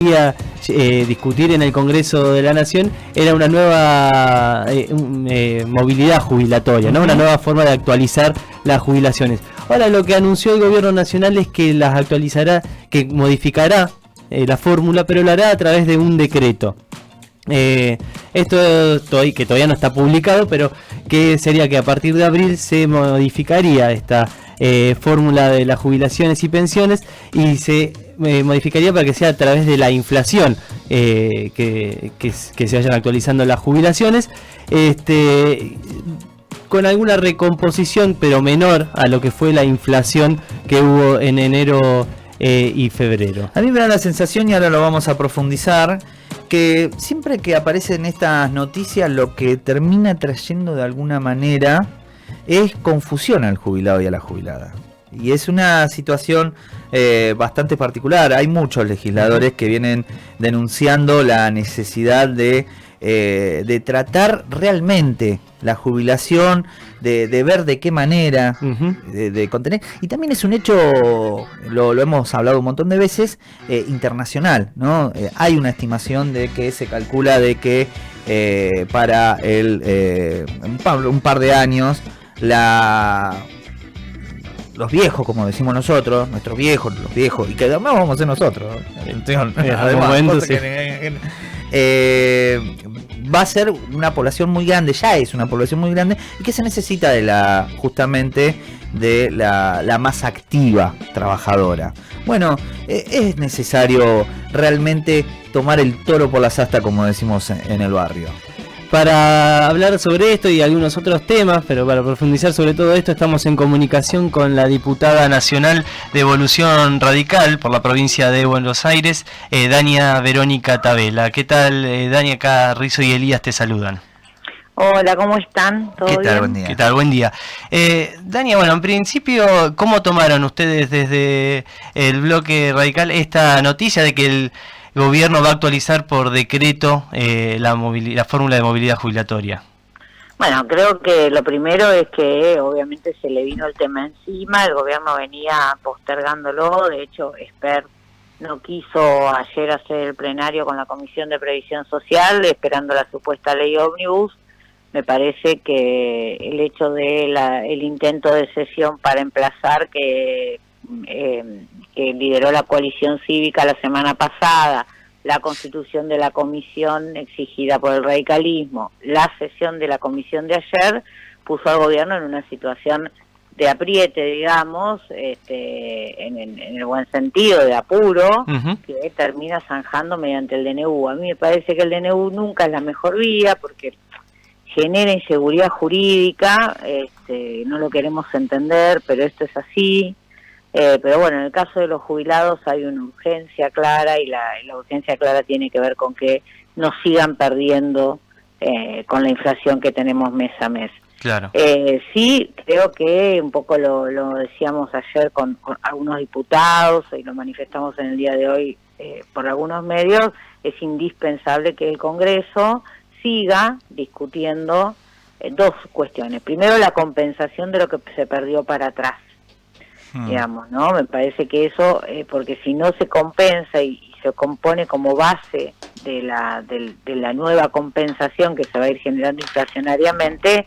discutir en el Congreso de la Nación era una nueva movilidad jubilatoria, ¿no? Una nueva forma de actualizar las jubilaciones. Ahora lo que anunció el gobierno nacional es que las actualizará, que modificará la fórmula, pero lo hará a través de un decreto. Esto que todavía no está publicado, pero que sería que a partir de abril se modificaría esta fórmula de las jubilaciones y pensiones y se modificaría para que sea a través de la inflación que se vayan actualizando las jubilaciones, con alguna recomposición pero menor a lo que fue la inflación que hubo en enero y febrero. A mí me da la sensación, y ahora lo vamos a profundizar, que siempre que aparecen estas noticias lo que termina trayendo de alguna manera es confusión al jubilado y a la jubilada. Y es una situación bastante particular. Hay muchos legisladores que vienen denunciando la necesidad de tratar realmente la jubilación, de ver de qué manera, de contener. Y también es un hecho, lo hemos hablado un montón de veces, internacional, ¿no? Hay una estimación de que se calcula de que para un par de años los viejos, como decimos nosotros, nuestros viejos, los viejos, y que además vamos a ser nosotros, además, va a ser una población muy grande, ya es una población muy grande, y que se necesita justamente de la más activa trabajadora. Bueno, es necesario realmente tomar el toro por las astas, como decimos en el barrio. Para hablar sobre esto y algunos otros temas, pero para profundizar sobre todo esto, estamos en comunicación con la diputada nacional de Evolución Radical por la provincia de Buenos Aires, Dania Verónica Tabela. ¿Qué tal, Dania? Acá Rizo y Elías te saludan. Hola, ¿cómo están? ¿Todo bien? ¿Qué tal? Buen día. ¿Qué tal? Buen día. Dania, bueno, en principio, ¿cómo tomaron ustedes desde el bloque radical esta noticia de que el gobierno va a actualizar por decreto la fórmula de movilidad jubilatoria? Bueno, creo que lo primero es que obviamente se le vino el tema encima, el gobierno venía postergándolo, de hecho Esper no quiso ayer hacer el plenario con la Comisión de Previsión Social, esperando la supuesta ley ómnibus. Me parece que el hecho de el intento de sesión para emplazar que lideró la coalición cívica la semana pasada, la constitución de la comisión exigida por el radicalismo, la sesión de la comisión de ayer, puso al gobierno en una situación de apriete, digamos, en el buen sentido, de apuro, que termina zanjando mediante el DNU. A mí me parece que el DNU nunca es la mejor vía, porque genera inseguridad jurídica, no lo queremos entender, pero esto es así. Pero bueno, en el caso de los jubilados hay una urgencia clara, y la urgencia clara tiene que ver con que no sigan perdiendo con la inflación que tenemos mes a mes. Claro. Sí, creo que un poco lo decíamos ayer con algunos diputados, y lo manifestamos en el día de hoy por algunos medios, es indispensable que el Congreso siga discutiendo dos cuestiones. Primero, la compensación de lo que se perdió para atrás. Digamos, ¿no? Me parece que eso, porque si no se compensa y se compone como base de la nueva compensación que se va a ir generando inflacionariamente,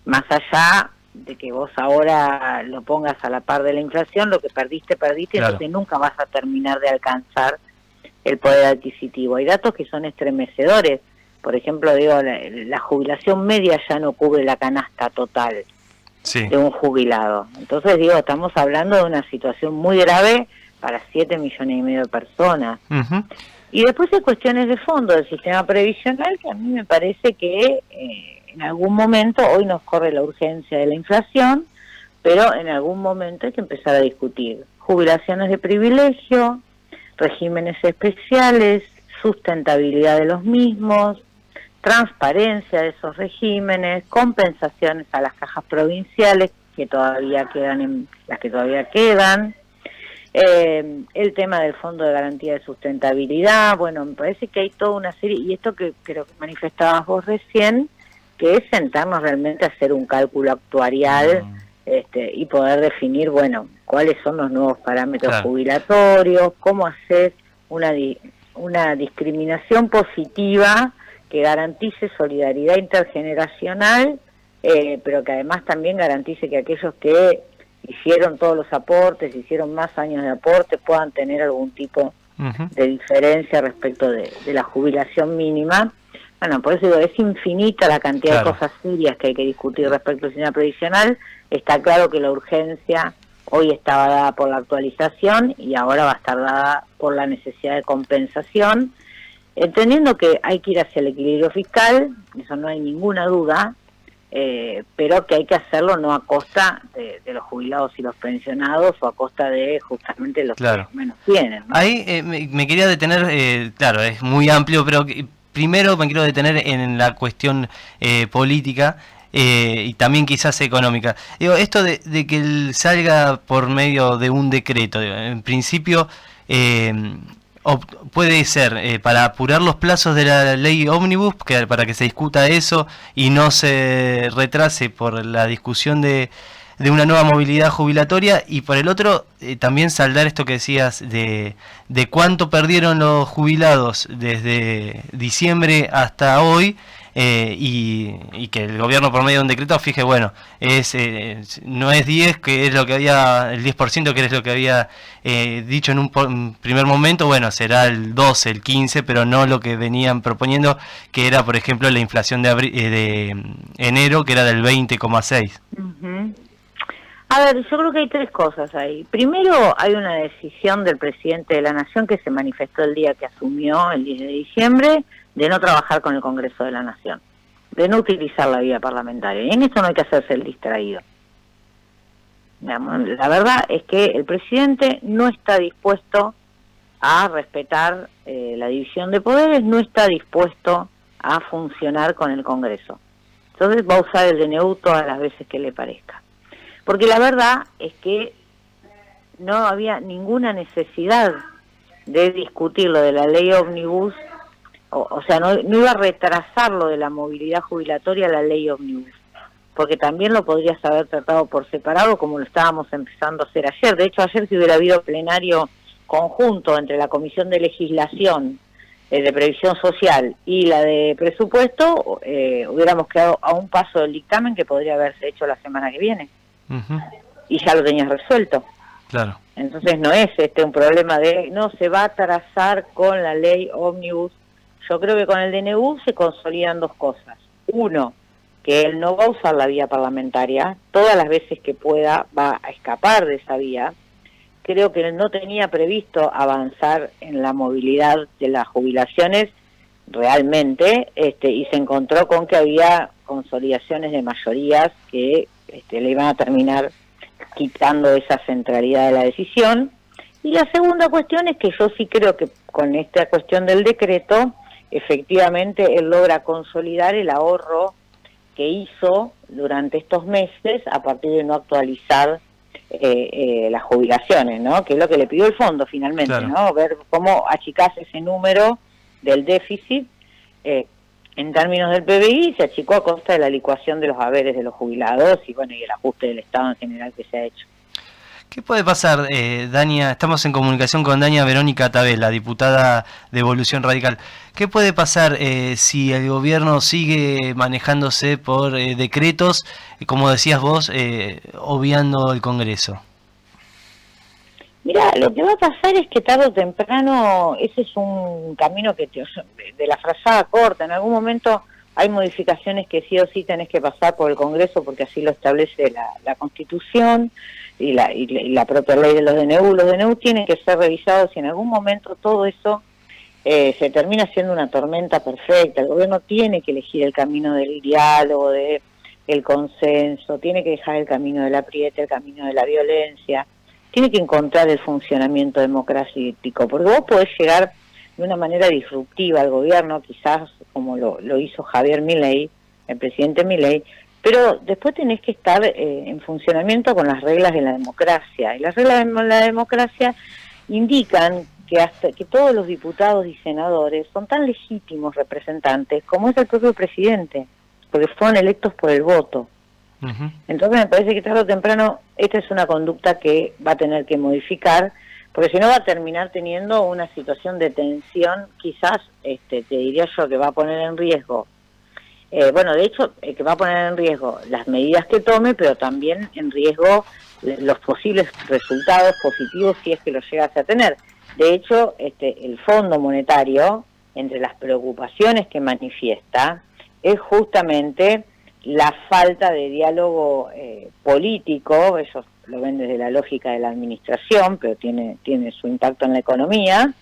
más allá de que vos ahora lo pongas a la par de la inflación, lo que perdiste, claro. Entonces nunca vas a terminar de alcanzar el poder adquisitivo. Hay datos que son estremecedores. Por ejemplo, digo, la jubilación media ya no cubre la canasta total. Sí. De un jubilado. Entonces, digo, estamos hablando de una situación muy grave para 7,5 millones de personas. Y después hay cuestiones de fondo del sistema previsional que a mí me parece que en algún momento, hoy nos corre la urgencia de la inflación, pero en algún momento hay que empezar a discutir jubilaciones de privilegio, regímenes especiales, sustentabilidad de los mismos, transparencia de esos regímenes, compensaciones a las cajas provinciales que todavía quedan, las que todavía quedan, el tema del Fondo de Garantía de Sustentabilidad. Bueno, me parece que hay toda una serie, y esto que creo que manifestabas vos recién, que es sentarnos realmente a hacer un cálculo actuarial y poder definir, bueno, cuáles son los nuevos parámetros jubilatorios, cómo hacer una discriminación positiva que garantice solidaridad intergeneracional, pero que además también garantice que aquellos que hicieron todos los aportes, hicieron más años de aporte, puedan tener algún tipo de diferencia respecto de la jubilación mínima. Bueno, por eso digo, es infinita la cantidad de cosas serias que hay que discutir respecto al sistema previsional. Está claro que la urgencia hoy estaba dada por la actualización y ahora va a estar dada por la necesidad de compensación, entendiendo que hay que ir hacia el equilibrio fiscal, eso no hay ninguna duda, pero que hay que hacerlo no a costa de los jubilados y los pensionados o a costa de justamente los que menos tienen, ¿no? Ahí me quería detener, claro, es muy amplio, pero primero me quiero detener en la cuestión política y también quizás económica. Digo, esto de que salga por medio de un decreto, en principio puede ser para apurar los plazos de la ley ómnibus, para que se discuta eso y no se retrase por la discusión de una nueva movilidad jubilatoria, y por el otro también saldar esto que decías de cuánto perdieron los jubilados desde diciembre hasta hoy, y que el gobierno por medio de un decreto fije, bueno, no es 10, que es lo que había, el 10%, que es lo que había dicho en un primer momento, bueno, será el 12, el 15, pero no lo que venían proponiendo, que era, por ejemplo, la inflación de enero, que era del 20,6. A ver, yo creo que hay tres cosas ahí. Primero, hay una decisión del presidente de la Nación que se manifestó el día que asumió, el 10 de diciembre, de no trabajar con el Congreso de la Nación, de no utilizar la vía parlamentaria. Y en esto no hay que hacerse el distraído. Digamos, la verdad es que el presidente no está dispuesto a respetar la división de poderes, no está dispuesto a funcionar con el Congreso. Entonces va a usar el DNU todas las veces que le parezca. Porque la verdad es que no había ninguna necesidad de discutir lo de la ley ómnibus, o sea, no iba a retrasar lo de la movilidad jubilatoria la ley ómnibus, porque también lo podrías haber tratado por separado, como lo estábamos empezando a hacer ayer. De hecho, ayer, si hubiera habido plenario conjunto entre la Comisión de Legislación, de Previsión Social y la de Presupuesto, hubiéramos quedado a un paso del dictamen que podría haberse hecho la semana que viene. Y ya lo tenías resuelto. Claro. Entonces no es un problema de no se va a trazar con la ley ómnibus. Yo creo que con el DNU se consolidan dos cosas. Uno, que él no va a usar la vía parlamentaria, todas las veces que pueda va a escapar de esa vía. Creo que él no tenía previsto avanzar en la movilidad de las jubilaciones realmente, y se encontró con que había consolidaciones de mayorías que le iban a terminar quitando esa centralidad de la decisión. Y la segunda cuestión es que yo sí creo que con esta cuestión del decreto, efectivamente él logra consolidar el ahorro que hizo durante estos meses a partir de no actualizar las jubilaciones, ¿no? Que es lo que le pidió el fondo finalmente, claro, ¿no? Ver cómo achicás ese número del déficit en términos del PBI, se achicó a costa de la licuación de los haberes de los jubilados y bueno, y el ajuste del Estado en general que se ha hecho. ¿Qué puede pasar, Dania? Estamos en comunicación con Dania Verónica Tabela, diputada de Evolución Radical. ¿Qué puede pasar si el gobierno sigue manejándose por decretos, como decías vos, obviando el Congreso? Mira, lo que va a pasar es que tarde o temprano, ese es un camino que de la frazada corta, en algún momento hay modificaciones que sí o sí tenés que pasar por el Congreso porque así lo establece la Constitución y la propia ley de los DNU. Los DNU tienen que ser revisados y en algún momento todo eso se termina siendo una tormenta perfecta. El gobierno tiene que elegir el camino del diálogo, del consenso, tiene que dejar el camino del apriete, el camino de la violencia. Tiene que encontrar el funcionamiento democrático, porque vos podés llegar de una manera disruptiva al gobierno, quizás como lo hizo Javier Milei, el presidente Milei, pero después tenés que estar en funcionamiento con las reglas de la democracia. Y las reglas de la democracia indican que todos los diputados y senadores son tan legítimos representantes como es el propio presidente, porque fueron electos por el voto. Entonces me parece que tarde o temprano esta es una conducta que va a tener que modificar, porque si no va a terminar teniendo una situación de tensión, quizás, te diría yo, que va a poner en riesgo, de hecho, que va a poner en riesgo las medidas que tome, pero también en riesgo los posibles resultados positivos si es que los llegase a tener. De hecho, el Fondo Monetario, entre las preocupaciones que manifiesta, es justamente la falta de diálogo político. Ellos lo ven desde la lógica de la administración, pero tiene su impacto en la economía,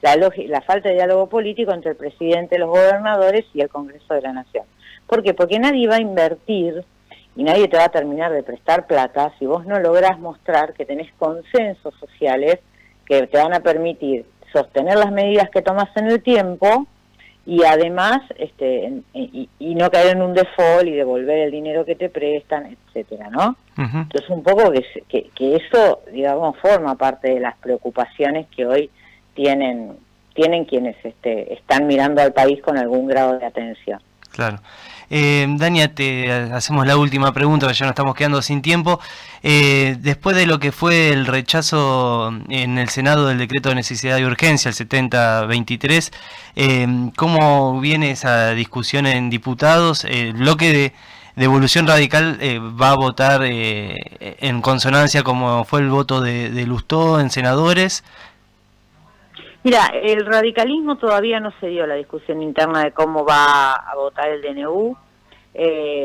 la falta de diálogo político entre el presidente, los gobernadores y el Congreso de la Nación. ¿Por qué? Porque nadie va a invertir y nadie te va a terminar de prestar plata si vos no lográs mostrar que tenés consensos sociales que te van a permitir sostener las medidas que tomas en el tiempo y además y no caer en un default y devolver el dinero que te prestan, etcétera, ¿no? Uh-huh. Entonces un poco que eso, digamos, forma parte de las preocupaciones que hoy tienen quienes están mirando al país con algún grado de atención. Claro. Dania, te hacemos la última pregunta, que ya nos estamos quedando sin tiempo. Después de lo que fue el rechazo en el Senado del decreto de necesidad y urgencia, el 7023, ¿cómo viene esa discusión en diputados? ¿El bloque de Evolución Radical va a votar en consonancia como fue el voto de Lustó en senadores? Mira, el radicalismo todavía no se dio la discusión interna de cómo va a votar el DNU.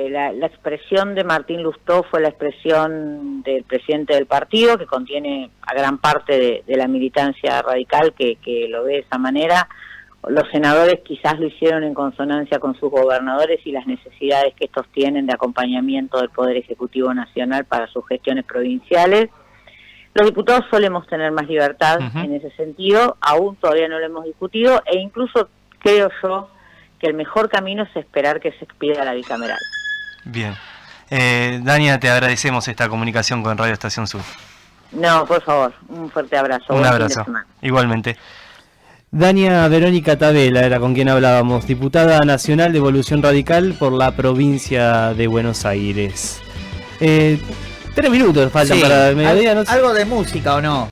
La expresión de Martín Lustó fue la expresión del presidente del partido, que contiene a gran parte de la militancia radical que lo ve de esa manera. Los senadores quizás lo hicieron en consonancia con sus gobernadores y las necesidades que estos tienen de acompañamiento del Poder Ejecutivo Nacional para sus gestiones provinciales. Los diputados solemos tener más libertad en ese sentido, aún todavía no lo hemos discutido, e incluso creo yo que el mejor camino es esperar que se expida la bicameral. Bien. Dania, te agradecemos esta comunicación con Radio Estación Sur. No, por favor, un fuerte abrazo. Un abrazo, igualmente. Dania Verónica Tabela era con quien hablábamos, diputada nacional de Evolución Radical por la provincia de Buenos Aires. 3 minutos faltan para el mediodía, ¿no? ¿Algo de música o no?